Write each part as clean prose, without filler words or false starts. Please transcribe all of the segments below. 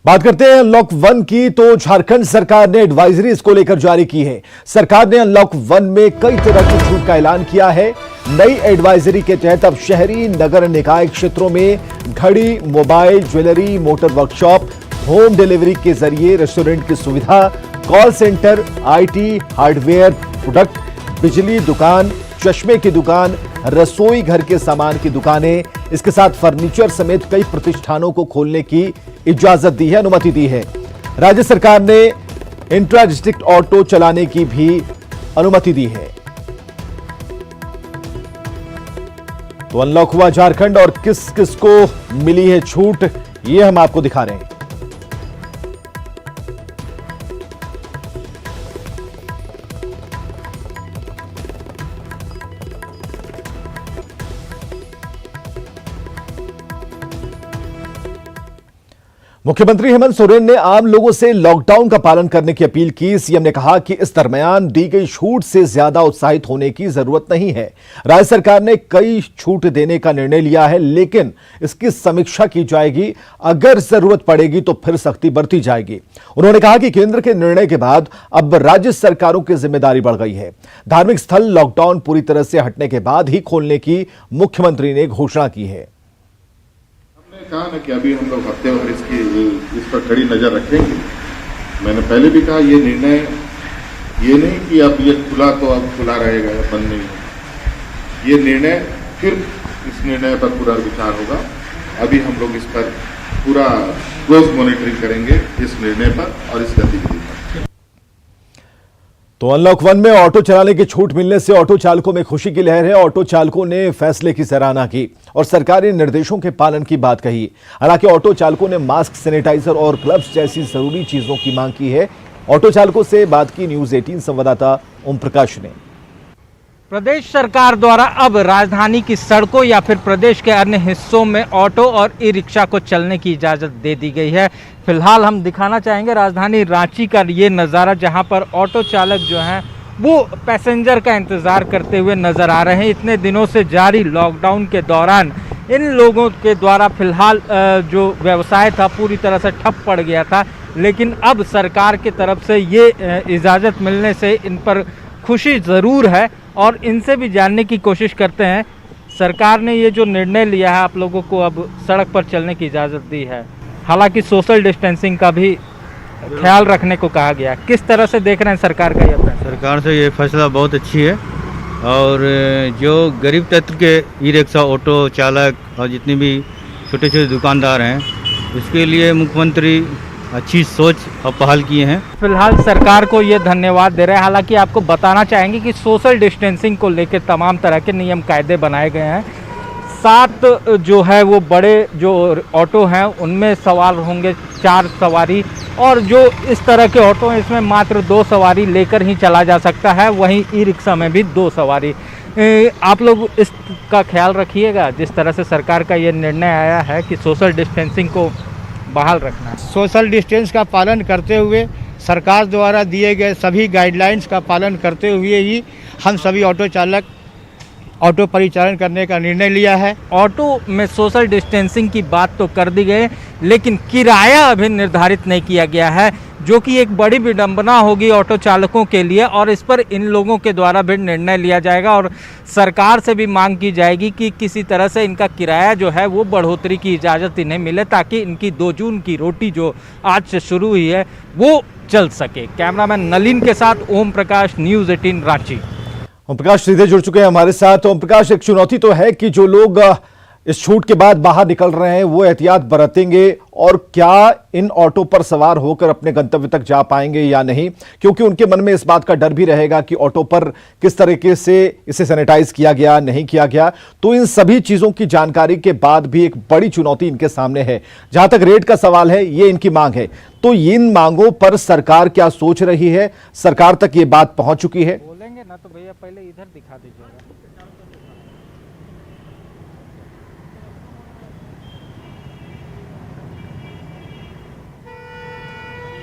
बात करते हैं अनलॉक 1 की, तो झारखंड सरकार ने एडवाइजरी इसको लेकर जारी की है। सरकार ने अनलॉक 1 में कई तरह की छूट का ऐलान किया है। नई एडवाइजरी के तहत अब शहरी नगर निकाय क्षेत्रों में घड़ी, mobile, jewellery, motor workshop, home delivery के जरिए रेस्टोरेंट की सुविधा, call centre, IT, hardware product, बिजली दुकान, चश्मे की दुकान, रसोई घर के सामान की दुकानें, इसके साथ फर्नीचर समेत कई प्रतिष्ठानों को खोलने की इजाजत दी है, अनुमति दी है। राज्य सरकार ने इंट्रा डिस्ट्रिक्ट ऑटो चलाने की भी अनुमति दी है। तो अनलॉक हुआ झारखंड और किस किस को मिली है छूट, ये हम आपको दिखा रहे हैं। मुख्यमंत्री हेमंत सोरेन ने आम लोगों से लॉकडाउन का पालन करने की अपील की। सीएम ने कहा कि इस दरमियान दी गई छूट से ज्यादा उत्साहित होने की जरूरत नहीं है। राज्य सरकार ने कई छूट देने का निर्णय लिया है, लेकिन इसकी समीक्षा की जाएगी। अगर जरूरत पड़ेगी तो फिर सख्ती बरती जाएगी। उन्होंने कहा कि केंद्र के निर्णय के बाद अब राज्य सरकारों की जिम्मेदारी बढ़ गई है। धार्मिक स्थल लॉकडाउन पूरी तरह से हटने के बाद ही खोलने की मुख्यमंत्री ने घोषणा की है। कहा ना कि अभी हम लोग हफ्ते भर इस पर कड़ी नजर रखेंगे। मैंने पहले भी कहा ये निर्णय ये नहीं कि अब ये खुला तो अब खुला रहेगा, बंद नहीं। ये निर्णय फिर इस निर्णय पर पूरा विचार होगा। अभी हम लोग इस पर पूरा क्लोज मॉनिटरिंग करेंगे, इस निर्णय पर और इस गतिविधि पर। तो अनलॉक 1 में ऑटो चलाने की छूट मिलने से ऑटो चालकों में खुशी की लहर है। ऑटो चालकों ने फैसले की सराहना की और सरकारी निर्देशों के पालन की बात कही। हालांकि ऑटो चालकों ने मास्क, सैनिटाइजर और ग्लव्स जैसी जरूरी चीजों की मांग की है। ऑटो चालकों से बात की न्यूज 18 संवाददाता ओम प्रकाश ने। प्रदेश सरकार द्वारा अब राजधानी की सड़कों या फिर प्रदेश के अन्य हिस्सों में ऑटो और ई रिक्शा को चलने की इजाज़त दे दी गई है। फिलहाल हम दिखाना चाहेंगे राजधानी रांची का ये नज़ारा, जहां पर ऑटो चालक जो हैं वो पैसेंजर का इंतज़ार करते हुए नज़र आ रहे हैं। इतने दिनों से जारी लॉकडाउन के दौरान इन लोगों के द्वारा फिलहाल जो व्यवसाय था पूरी तरह से ठप पड़ गया था, लेकिन अब सरकार की तरफ से ये इजाज़त मिलने से इन पर खुशी ज़रूर है और इनसे भी जानने की कोशिश करते हैं। सरकार ने ये जो निर्णय लिया है, आप लोगों को अब सड़क पर चलने की इजाज़त दी है, हालांकि सोशल डिस्टेंसिंग का भी ख्याल रखने को कहा गया। किस तरह से देख रहे हैं सरकार का ये फैसला? सरकार से ये फैसला बहुत अच्छी है और जो गरीब तत्व के ई रिक्शा, ऑटो चालक और जितने भी छोटे छोटे दुकानदार हैं, इसके लिए मुख्यमंत्री अच्छी सोच और पहल किए हैं। फिलहाल सरकार को ये धन्यवाद दे रहे हैं। हालांकि आपको बताना चाहेंगे कि सोशल डिस्टेंसिंग को लेकर तमाम तरह के नियम कायदे बनाए गए हैं। 7 जो है वो बड़े जो ऑटो हैं उनमें सवार होंगे 4 सवारी, और जो इस तरह के ऑटो हैं इसमें मात्र 2 सवारी लेकर ही चला जा सकता है। वहीं ई रिक्शा में भी 2 सवारी। आप लोग इसका ख्याल रखिएगा जिस तरह से सरकार का ये निर्णय आया है कि सोशल डिस्टेंसिंग को बहाल रखना है। सोशल डिस्टेंस का पालन करते हुए सरकार द्वारा दिए गए सभी गाइडलाइंस का पालन करते हुए ही हम सभी ऑटो चालक ऑटो परिचालन करने का निर्णय लिया है। ऑटो में सोशल डिस्टेंसिंग की बात तो कर दी गई, लेकिन किराया अभी निर्धारित नहीं किया गया है, जो कि एक बड़ी विडंबना होगी ऑटो चालकों के लिए। और इस पर इन लोगों के द्वारा भी निर्णय लिया जाएगा और सरकार से भी मांग की जाएगी कि किसी तरह से इनका किराया जो है वो बढ़ोतरी की इजाज़त इन्हें मिले, ताकि इनकी 2 जून की रोटी जो आज से शुरू हुई है वो चल सके। कैमरामैन नलिन के साथ ओम प्रकाश, न्यूज़ 18 रांची। ओम प्रकाश सीधे जुड़ चुके हैं हमारे साथ। ओम प्रकाश, एक चुनौती तो है कि जो लोग इस छूट के बाद बाहर निकल रहे हैं वो एहतियात बरतेंगे, और क्या इन ऑटो पर सवार होकर अपने गंतव्य तक जा पाएंगे या नहीं, क्योंकि उनके मन में इस बात का डर भी रहेगा कि ऑटो पर किस तरीके से इसे सैनिटाइज किया गया, नहीं किया गया। तो इन सभी चीजों की जानकारी के बाद भी एक बड़ी चुनौती इनके सामने है। जहां तक रेट का सवाल है, ये इनकी मांग है, तो इन मांगों पर सरकार क्या सोच रही है? सरकार तक ये बात पहुंच चुकी है? बोलेंगे ना तो भैया पहले इधर दिखा दीजिएगा।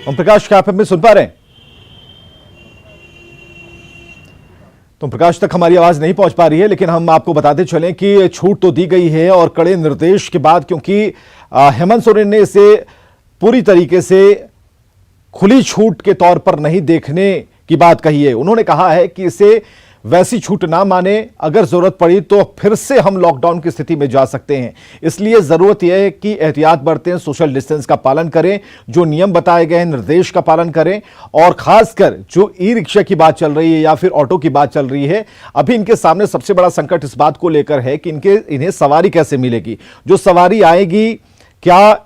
ओम प्रकाश, क्या आप हमें सुन पा रहे हैं? तो प्रकाश तक हमारी आवाज नहीं पहुंच पा रही है, लेकिन हम आपको बताते चलें कि छूट तो दी गई है और कड़े निर्देश के बाद, क्योंकि हेमंत सोरेन ने इसे पूरी तरीके से खुली छूट के तौर पर नहीं देखने की बात कही है। उन्होंने कहा है कि इसे वैसी छूट ना माने, अगर जरूरत पड़ी तो फिर से हम लॉकडाउन की स्थिति में जा सकते हैं। इसलिए जरूरत यह है कि एहतियात बरतें, सोशल डिस्टेंस का पालन करें, जो नियम बताए गए हैं निर्देश का पालन करें, और खासकर जो ई रिक्शा की बात चल रही है या फिर ऑटो की बात चल रही है, अभी इनके सामने सबसे बड़ा संकट इस बात को लेकर है कि इन्हें सवारी कैसे मिलेगी। जो सवारी आएगी क्या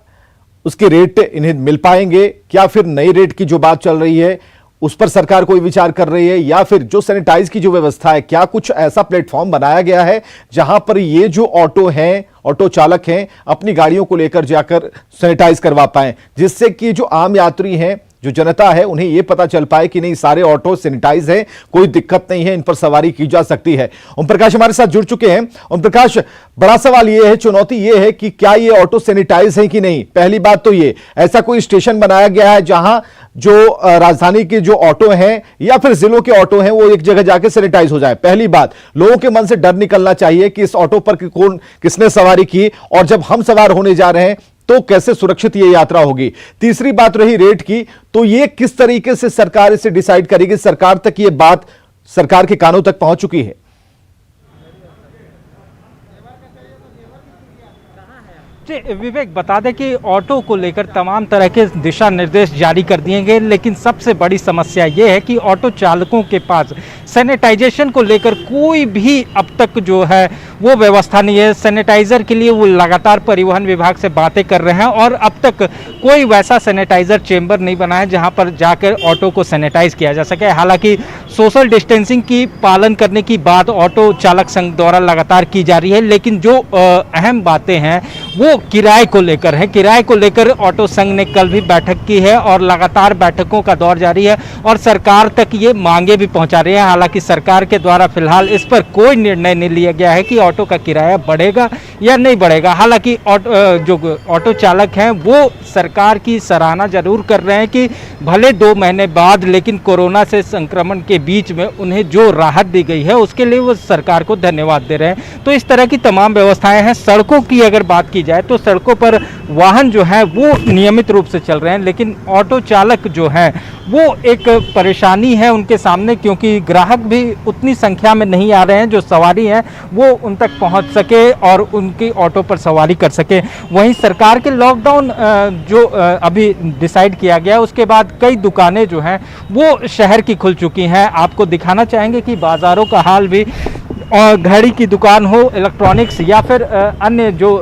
उसके रेट इन्हें मिल पाएंगे, क्या फिर नई रेट की जो बात चल रही है उस पर सरकार कोई विचार कर रही है, या फिर जो सैनिटाइज की जो व्यवस्था है, क्या कुछ ऐसा प्लेटफॉर्म बनाया गया है जहां पर ये जो ऑटो हैं, ऑटो चालक हैं, अपनी गाड़ियों को लेकर जाकर सैनिटाइज करवा पाएं, जिससे कि जो आम यात्री हैं, जो जनता है, उन्हें यह पता चल पाए कि नहीं सारे ऑटो सैनिटाइज हैं, कोई दिक्कत नहीं है, इन पर सवारी की जा सकती है। ओम प्रकाश हमारे साथ जुड़ चुके हैं। ओम प्रकाश, बड़ा सवाल यह है, चुनौती यह है कि क्या ये ऑटो सैनिटाइज है कि नहीं। पहली बात तो ये, ऐसा कोई स्टेशन बनाया गया है जहां जो राजधानी के जो ऑटो हैं या फिर जिलों के ऑटो हैं वो एक जगह जाके सैनिटाइज हो जाए। पहली बात, लोगों के मन से डर निकलना चाहिए कि इस ऑटो पर कौन किसने सवारी की, और जब हम सवार होने जा रहे हैं तो कैसे सुरक्षित ये यात्रा होगी। तीसरी बात रही रेट की, तो ये किस तरीके से सरकार इसे डिसाइड करेगी, सरकार तक ये बात सरकार के कानों तक पहुंच चुकी है। विवेक, बता दें कि ऑटो को लेकर तमाम तरह के दिशा निर्देश जारी कर दिए गए, लेकिन सबसे बड़ी समस्या यह है कि ऑटो चालकों के पास सैनिटाइजेशन को लेकर कोई भी अब तक जो है वो व्यवस्था नहीं है। सैनिटाइजर के लिए वो लगातार परिवहन विभाग से बातें कर रहे हैं और अब तक कोई वैसा सैनिटाइजर चेंबर नहीं बना है जहां पर जाकर ऑटो को सैनिटाइज किया जा सके। हालांकि सोशल डिस्टेंसिंग की पालन करने की बात ऑटो चालक संघ द्वारा लगातार की जा रही है, लेकिन जो अहम बातें हैं वो किराए को लेकर है। किराए को लेकर ऑटो संघ ने कल भी बैठक की है और लगातार बैठकों का दौर जारी है और सरकार तक ये मांगे भी पहुंचा रही है। हालांकि सरकार के द्वारा फिलहाल इस पर कोई निर्णय नहीं लिया गया है कि ऑटो का किराया बढ़ेगा या नहीं बढ़ेगा। हालांकि जो ऑटो चालक हैं वो सरकार की सराहना जरूर कर रहे हैं कि भले 2 महीने बाद, लेकिन कोरोना से संक्रमण के बीच में उन्हें जो राहत दी गई है उसके लिए वो सरकार को धन्यवाद दे रहे हैं। तो इस तरह की तमाम व्यवस्थाएं हैं। सड़कों की अगर बात की जाए तो सड़कों पर वाहन जो है वो नियमित रूप से चल रहे हैं, लेकिन ऑटो चालक जो है वो एक परेशानी है उनके सामने, क्योंकि ग्राहक भी उतनी संख्या में नहीं आ रहे हैं जो सवारी हैं वो उन तक पहुंच सके और उनकी ऑटो पर सवारी कर सके। वहीं सरकार के लॉकडाउन जो अभी डिसाइड किया गया उसके बाद कई दुकानें जो हैं वो शहर की खुल चुकी हैं। आपको दिखाना चाहेंगे कि बाज़ारों का हाल भी, और घड़ी की दुकान हो, इलेक्ट्रॉनिक्स या फिर अन्य जो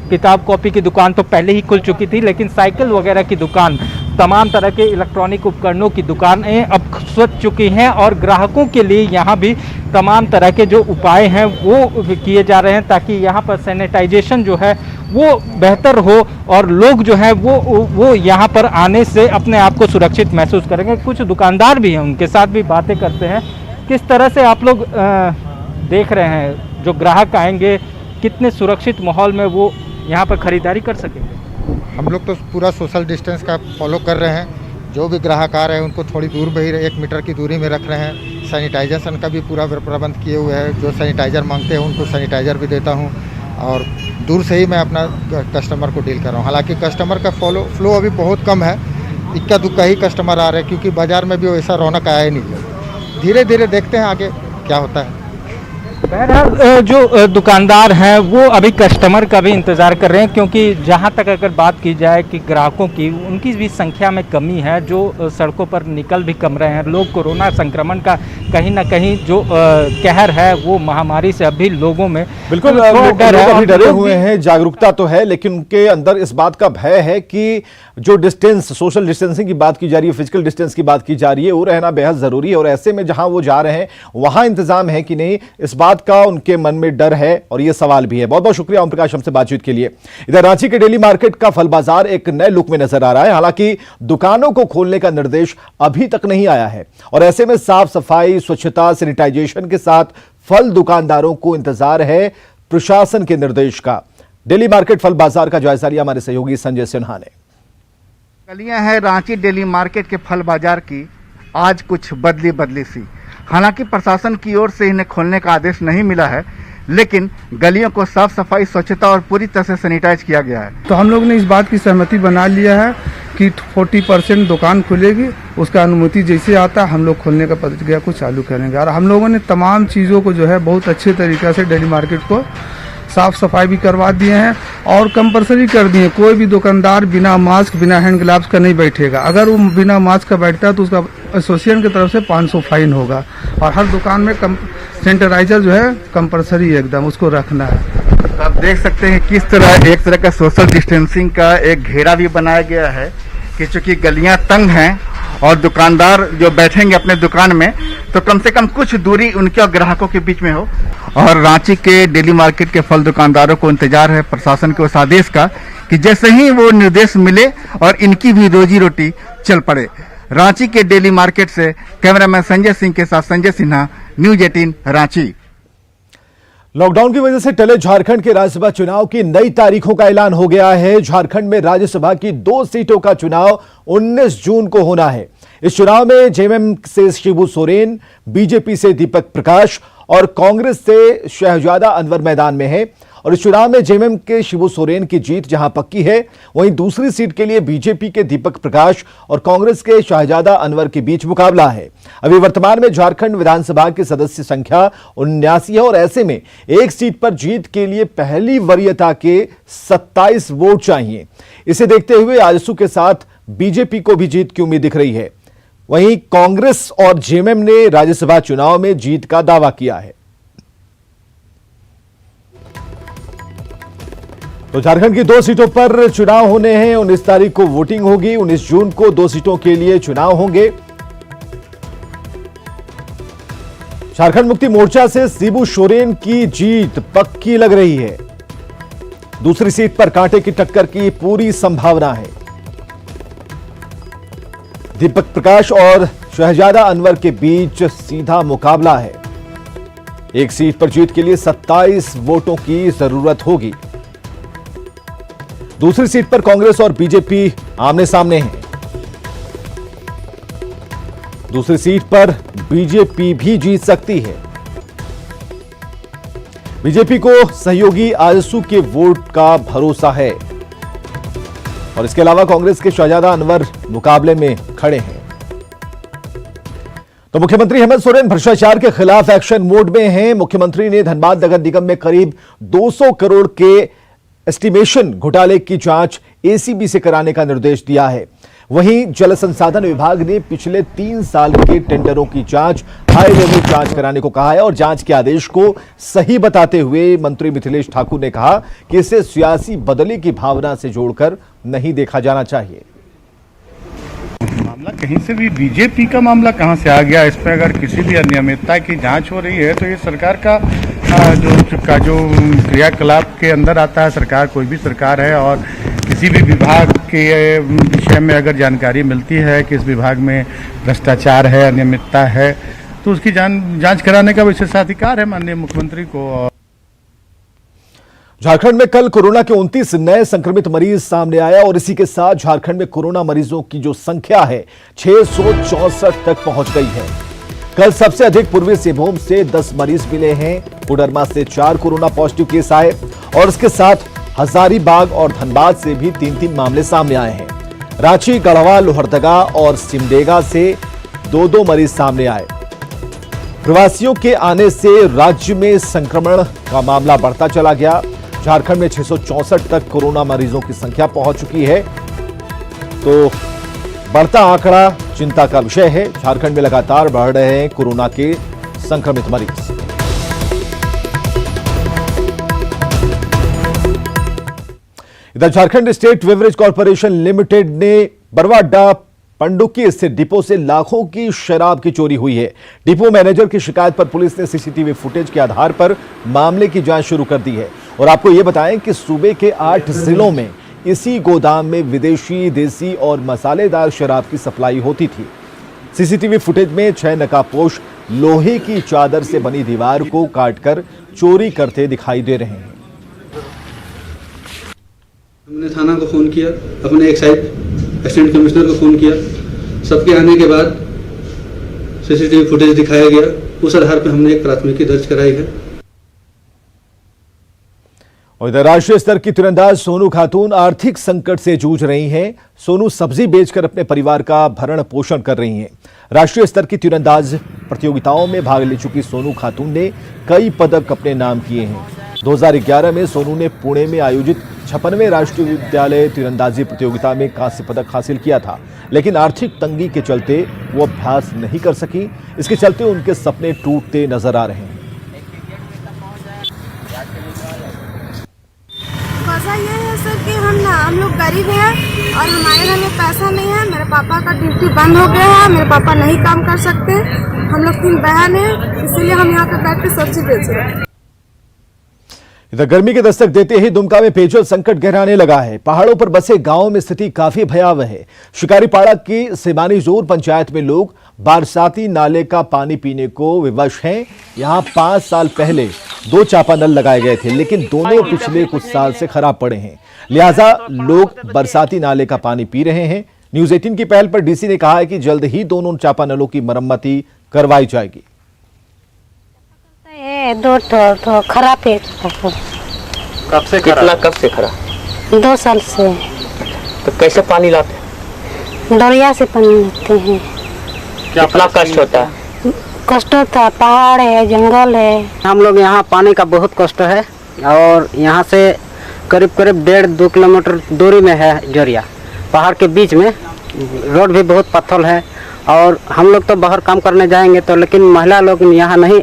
किताब कॉपी की दुकान तो पहले ही खुल चुकी थी, लेकिन साइकिल वगैरह की दुकान, तमाम तरह के इलेक्ट्रॉनिक उपकरणों की दुकानें अब खुल चुकी हैं और ग्राहकों के लिए यहाँ भी तमाम तरह के जो उपाय हैं वो किए जा रहे हैं ताकि यहाँ पर सैनिटाइजेशन जो है वो बेहतर हो और लोग जो है वो यहाँ पर आने से अपने आप को सुरक्षित महसूस करेंगे। कुछ दुकानदार भी हैं, उनके साथ भी बातें करते हैं। किस तरह से आप लोग देख रहे हैं जो ग्राहक आएंगे, कितने सुरक्षित माहौल में वो यहाँ पर खरीदारी कर सकेंगे? हम लोग तो पूरा सोशल डिस्टेंस का फॉलो कर रहे हैं। जो भी ग्राहक आ रहे हैं उनको थोड़ी दूर में ही 1 मीटर की दूरी में रख रहे हैं। सैनिटाइजेशन का भी पूरा प्रबंध किए हुए हैं। जो सैनिटाइज़र मांगते हैं उनको सैनिटाइज़र भी देता हूं और दूर से ही मैं अपना कस्टमर को डील कर रहा हूं। हालांकि कस्टमर का फ्लो अभी बहुत कम है, इक्का दुक्का ही कस्टमर आ रहे हैं क्योंकि बाज़ार में भी वैसा रौनक आया ही नहीं। धीरे धीरे देखते हैं आगे क्या होता है। बहरहाल जो दुकानदार हैं वो अभी कस्टमर का भी इंतज़ार कर रहे हैं, क्योंकि जहां तक अगर बात की जाए कि ग्राहकों की, उनकी भी संख्या में कमी है, जो सड़कों पर निकल भी कम रहे हैं। लोग कोरोना संक्रमण का कहीं ना कहीं जो कहर है वो महामारी से अभी लोगों में बिल्कुल डरे हुए हैं। जागरूकता तो है, लेकिन उनके अंदर इस बात का भय है कि जो डिस्टेंस, सोशल डिस्टेंसिंग की बात की जा रही है, फिजिकल डिस्टेंस की बात की जा रही है, वो रहना बेहद जरूरी है। और ऐसे में जहां वो जा रहे हैं वहां इंतजाम है कि नहीं, इस बात का उनके मन में डर है और यह सवाल भी है। बहुत बहुत शुक्रिया ओम प्रकाश हमसे बातचीत के लिए। इधर रांची के डेली मार्केट का फल बाजार एक नए लुक में नजर आ रहा है। हालांकि दुकानों को खोलने का निर्देश अभी तक नहीं आया है और ऐसे में साफ सफाई, स्वच्छता, सैनिटाइजेशन के साथ फल दुकानदारों को इंतजार है प्रशासन के निर्देश का। डेली मार्केट फल बाजार का जायजा लिया हमारे सहयोगी संजय सिन्हा ने। गलियां हैं रांची डेली मार्केट के फल बाजार की आज कुछ बदली सी। हालांकि प्रशासन की ओर से इन्हें खोलने का आदेश नहीं मिला है, लेकिन गलियों को साफ सफाई, स्वच्छता और पूरी तरह से सैनिटाइज किया गया है। तो हम लोग ने इस बात की सहमति बना लिया है कि 40% दुकान खुलेगी, उसका अनुमति जैसे आता हम लोग खोलने का प्रक्रिया को चालू करेंगे। और हम लोगों ने तमाम चीज़ों को जो है बहुत अच्छे तरीक़े से डेली मार्केट को साफ़ सफाई भी करवा दिए हैं और कंपलसरी कर दिए। कोई भी दुकानदार बिना मास्क बिना हैंड ग्लव्स का नहीं बैठेगा। अगर वो बिना मास्क का बैठता है तो उसका एसोसिएशन की तरफ से 500 फाइन होगा। और हर दुकान में सैनिटाइजर जो है कंपलसरी एकदम उसको रखना है। तो आप देख सकते हैं किस तरह एक तरह का सोशल डिस्टेंसिंग का एक घेरा भी बनाया गया है कि चूंकि गलियां तंग हैं और दुकानदार जो बैठेंगे अपने दुकान में तो कम से कम कुछ दूरी उनके और ग्राहकों के बीच में हो। और रांची के डेली मार्केट के फल दुकानदारों को इंतजार है प्रशासन के उस आदेश का कि जैसे ही वो निर्देश मिले और इनकी भी रोजी रोटी चल पड़े। रांची के डेली मार्केट से कैमरामैन संजय सिंह के साथ संजय सिन्हा, न्यूज 18 रांची। लॉकडाउन की वजह से टले झारखंड के राज्यसभा चुनाव की नई तारीखों का ऐलान हो गया है। झारखंड में राज्यसभा की 2 सीटों का चुनाव 19 जून को होना है। इस चुनाव में जेएमएम से शिबू सोरेन, बीजेपी से दीपक प्रकाश और कांग्रेस से शहजादा अनवर मैदान में है। और इस चुनाव में जेएमएम के शिबू सोरेन की जीत जहां पक्की है, वहीं दूसरी सीट के लिए बीजेपी के दीपक प्रकाश और कांग्रेस के शहजादा अनवर के बीच मुकाबला है। अभी वर्तमान में झारखंड विधानसभा की सदस्य संख्या 79 है और ऐसे में एक सीट पर जीत के लिए पहली वरीयता के 27 वोट चाहिए। इसे देखते हुए आजसू के साथ बीजेपी को भी जीत की उम्मीद दिख रही है। वहीं कांग्रेस और जेएमएम ने राज्यसभा चुनाव में जीत का दावा किया है। तो झारखंड की 2 सीटों पर चुनाव होने हैं। 19 तारीख को वोटिंग होगी। 19 जून को 2 सीटों के लिए चुनाव होंगे। झारखंड मुक्ति मोर्चा से शिबू सोरेन की जीत पक्की लग रही है। दूसरी सीट पर कांटे की टक्कर की पूरी संभावना है। दीपक प्रकाश और शहजादा अनवर के बीच सीधा मुकाबला है। एक सीट पर जीत के लिए 27 वोटों की जरूरत होगी। दूसरी सीट पर कांग्रेस और बीजेपी आमने सामने हैं। दूसरी सीट पर बीजेपी भी जीत सकती है। बीजेपी को सहयोगी आजसू के वोट का भरोसा है और इसके अलावा कांग्रेस के शहजादा अनवर मुकाबले में खड़े हैं। तो मुख्यमंत्री हेमंत सोरेन भ्रष्टाचार के खिलाफ एक्शन मोड में हैं। मुख्यमंत्री ने धनबाद नगर निगम में करीब 200 करोड़ के एस्टिमेशन घोटाले की जांच एसीबी से कराने का निर्देश दिया है। वहीं जल संसाधन विभाग ने पिछले 3 साल के टेंडरों की जांच हाई लेवल जांच कराने को कहा है और जांच के आदेश को सही बताते हुए मंत्री मिथिलेश ठाकुर ने कहा कि इसे सियासी बदले की भावना से जोड़कर नहीं देखा जाना चाहिए। मामला कहीं से भी बीजेपी का मामला कहां से आ गया? इस पर अगर किसी भी अनियमितता की जांच हो रही है तो ये सरकार का जो क्रियाकलाप के अंदर आता है। सरकार कोई भी सरकार है और किसी भी विभाग के विषय में अगर जानकारी मिलती है कि इस विभाग में भ्रष्टाचार है, अनियमितता है, तो उसकी जांच कराने का विशेषाधिकार है माननीय मुख्यमंत्री को। झारखंड में कल कोरोना के 29 नए संक्रमित मरीज सामने आया और इसी के साथ झारखंड में कोरोना मरीजों की जो संख्या है 664 तक पहुंच गई है। कल सबसे अधिक पूर्वी सिंहभूम से 10 मरीज मिले हैं। कोडरमा से 4 कोरोना पॉजिटिव केस आए और इसके साथ हजारीबाग और धनबाद से भी 3-3 मामले सामने आए हैं। रांची, गढ़वा, लोहरदगा और सिमडेगा से 2-2 मरीज सामने आए। प्रवासियों के आने से राज्य में संक्रमण का मामला बढ़ता चला गया। झारखंड में 664 तक कोरोना मरीजों की संख्या पहुंच चुकी है। तो बढ़ता आंकड़ा चिंता का विषय है। झारखंड में लगातार बढ़ रहे हैं कोरोना के संक्रमित मरीज। इधर Jharkhand state beverage corporation limited ने बरवाडा पंडुकी स्थित डिपो से लाखों की शराब की चोरी हुई है। डिपो मैनेजर की शिकायत पर पुलिस ने सीसीटीवी फुटेज के आधार पर मामले की जांच शुरू कर दी है। और आपको यह बताएं कि सूबे के 8 जिलों में इसी गोदाम में विदेशी, देसी और मसालेदार शराब की सप्लाई होती थी। सीसीटीवी फुटेज में 6 नकाबपोश लोहे की चादर से बनी दीवार को काटकर चोरी करते दिखाई दे रहे हैं। हमने थाना को फोन किया, अपने एक्साइज असिस्टेंट कमिश्नर को फोन किया। सबके आने के बाद सीसीटीवी फुटेज दिखाया गया। उस आधार पर हमने एक प्राथमिकी दर्ज कराई है। और इधर राष्ट्रीय स्तर की तीरंदाज सोनू खातून आर्थिक संकट से जूझ रही हैं। सोनू सब्जी बेचकर अपने परिवार का भरण पोषण कर रही हैं। राष्ट्रीय स्तर की तीरंदाज प्रतियोगिताओं में भाग ले चुकी सोनू खातून ने कई पदक अपने नाम किए हैं। 2011 में सोनू ने पुणे में आयोजित 56वें राष्ट्रीय विद्यालय तीरंदाजी प्रतियोगिता में कांस्य पदक हासिल किया था, लेकिन आर्थिक तंगी के चलते वो अभ्यास नहीं कर सकी। इसके चलते उनके सपने टूटते नजर आ रहे हैं। वजह ये है सर कि हम लोग गरीब हैं और हमारे घर में पैसा नहीं है। मेरे पापा का ड्यूटी बंद हो गया है, मेरे पापा नहीं काम कर सकते। हम लोग 3 बहन हैं, इसीलिए हम यहाँ पे बैठ के सब्जी बेच रहे हैं। इधर गर्मी की दस्तक देते ही दुमका में पेयजल संकट गहराने लगा है। पहाड़ों पर बसे गांवों में स्थिति काफी भयावह है। शिकारीपाड़ा की सिमानीजोर पंचायत में लोग बारसाती नाले का पानी पीने को विवश हैं। यहां 5 साल पहले 2 चापानल लगाए गए थे, लेकिन दोनों पिछले कुछ साल से खराब पड़े हैं। लिहाजा लोग बरसाती नाले का पानी पी रहे हैं। न्यूज 18 की पहल पर डीसी ने कहा है कि जल्द ही दोनों चापानलों की मरम्मती करवाई जाएगी। 2 खराब है। कब से खराब? कब से खराब? 2 साल से। तो कैसे पानी लाते हैं? दरिया से पानी लाते हैं। कितना कष्ट होता है? कष्ट होता है, पहाड़ है, जंगल है। हम लोग यहाँ पानी का बहुत कष्ट है और यहाँ से करीब 1.5-2 किलोमीटर दूरी में है जोरिया। पहाड़ के बीच में रोड भी बहुत पत्थर है और हम लोग तो बाहर काम करने जाएंगे तो, लेकिन महिला लोग यहाँ नहीं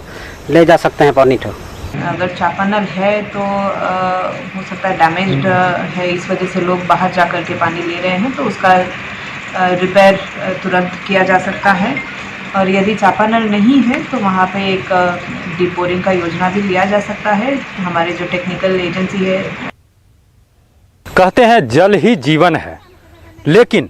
ले जा सकते हैं पानी। तो अगर चापानल है तो हो सकता है डैमेज्ड है, इस वजह से लोग बाहर जा कर के पानी ले रहे हैं, तो उसका रिपेयर तुरंत किया जा सकता है। और यदि चापानल नहीं है तो वहाँ पे एक डीप बोरिंग का योजना भी लिया जा सकता है। हमारे जो टेक्निकल एजेंसी है, कहते हैं जल ही जीवन है, लेकिन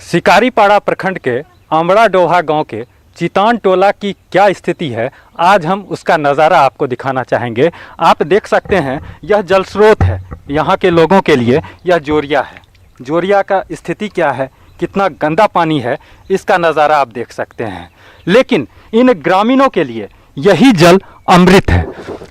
शिकारीपाड़ा प्रखंड के अमड़ा डोहा गांव के चितान टोला की क्या स्थिति है, आज हम उसका नज़ारा आपको दिखाना चाहेंगे। आप देख सकते हैं यह जल स्रोत है यहाँ के लोगों के लिए। यह जोरिया है। जोरिया का स्थिति क्या है, कितना गंदा पानी है, इसका नज़ारा आप देख सकते हैं। लेकिन इन ग्रामीणों के लिए यही जल अमृत है।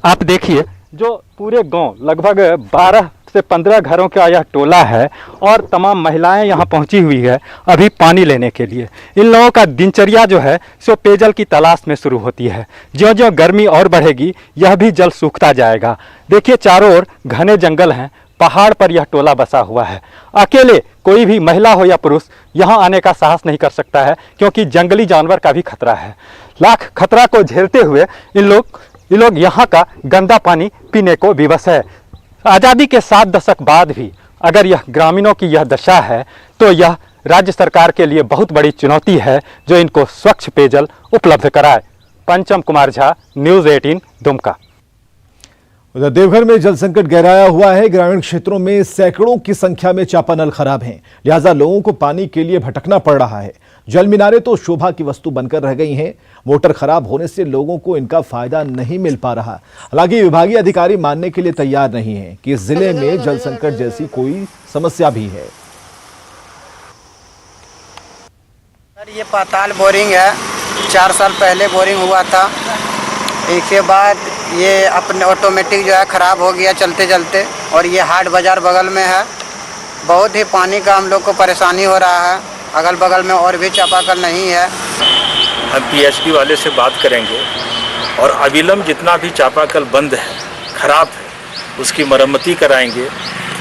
आप देखिए, जो पूरे गांव लगभग 12 से 15 घरों का यह टोला है और तमाम महिलाएं यहां पहुंची हुई है अभी पानी लेने के लिए। इन लोगों का दिनचर्या जो है सो पेयजल की तलाश में शुरू होती है। ज्यों-ज्यों गर्मी और बढ़ेगी यह भी जल सूखता जाएगा। देखिए, चारों ओर घने जंगल हैं, पहाड़ पर यह टोला बसा हुआ है। अकेले कोई भी महिला हो या पुरुष यहाँ आने का साहस नहीं कर सकता है, क्योंकि जंगली जानवर का भी खतरा है। लाख खतरा को झेलते हुए इन लोग यहाँ का गंदा पानी पीने को विवश है। आज़ादी के 7 दशक बाद भी अगर यह ग्रामीणों की यह दशा है तो यह राज्य सरकार के लिए बहुत बड़ी चुनौती है, जो इनको स्वच्छ पेयजल उपलब्ध कराए। पंचम कुमार झा, न्यूज़ 18 दुमका। उधर देवघर में जल संकट गहराया हुआ है। ग्रामीण क्षेत्रों में सैकड़ों की संख्या में चापानल खराब हैं, लिहाजा लोगों को पानी के लिए भटकना पड़ रहा है। जल मीनारें तो शोभा की वस्तु बनकर रह गई हैं। मोटर खराब होने से लोगों को इनका फायदा नहीं मिल पा रहा। हालांकि विभागीय अधिकारी मानने के लिए तैयार नहीं है कि इस जिले में जल संकट जैसी कोई समस्या भी है। सर, ये पाताल बोरिंग है। 4 साल पहले बोरिंग हुआ था, इसके बाद ये अपने ऑटोमेटिक जो है ख़राब हो गया चलते चलते। और ये हाट बाज़ार बगल में है। बहुत ही पानी का हम लोग को परेशानी हो रहा है। अगल बगल में और भी चापाकल नहीं है। हम पीएचडी वाले से बात करेंगे और अविलंब जितना भी चापाकल बंद है, ख़राब है, उसकी मरम्मती कराएंगे।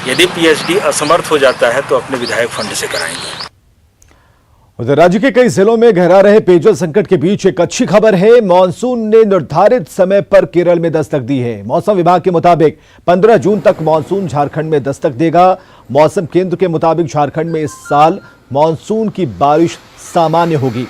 यदि पीएचडी असमर्थ हो जाता है तो अपने विधायक फंड से कराएंगे। उधर राज्य के कई जिलों में गहरा रहे पेयजल संकट के बीच एक अच्छी खबर है। मानसून ने निर्धारित समय पर केरल में दस्तक दी है। मौसम विभाग के मुताबिक 15 जून तक मानसून झारखंड में दस्तक देगा। मौसम केंद्र के मुताबिक झारखंड में इस साल मानसून की बारिश सामान्य होगी।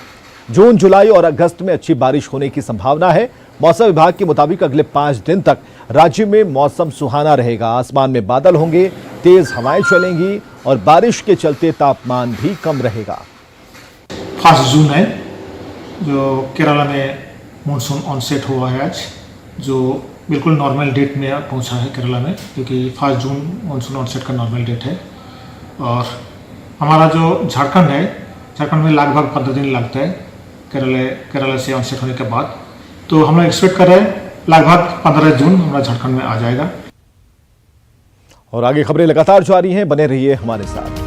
जून, जुलाई और अगस्त में अच्छी बारिश होने की संभावना है। मौसम विभाग के मुताबिक अगले 5 दिन तक राज्य में मौसम सुहाना रहेगा। आसमान में बादल होंगे, तेज हवाएं चलेंगी और बारिश के चलते तापमान भी कम रहेगा। 5 जून है जो केरला में मानसून ऑनसेट हुआ है आज, जो बिल्कुल नॉर्मल डेट में पहुंचा है केरला में, क्योंकि 5 जून मानसून ऑनसेट का नॉर्मल डेट है। और हमारा जो झारखंड है, झारखंड में लगभग 15 दिन लगता है केरला से ऑनसेट होने के बाद। तो हम लोग एक्सपेक्ट कर रहे हैं लगभग 15 जून हमारा झारखंड में आ जाएगा। और आगे खबरें लगातार जारी हैं, बने रहिए हमारे साथ।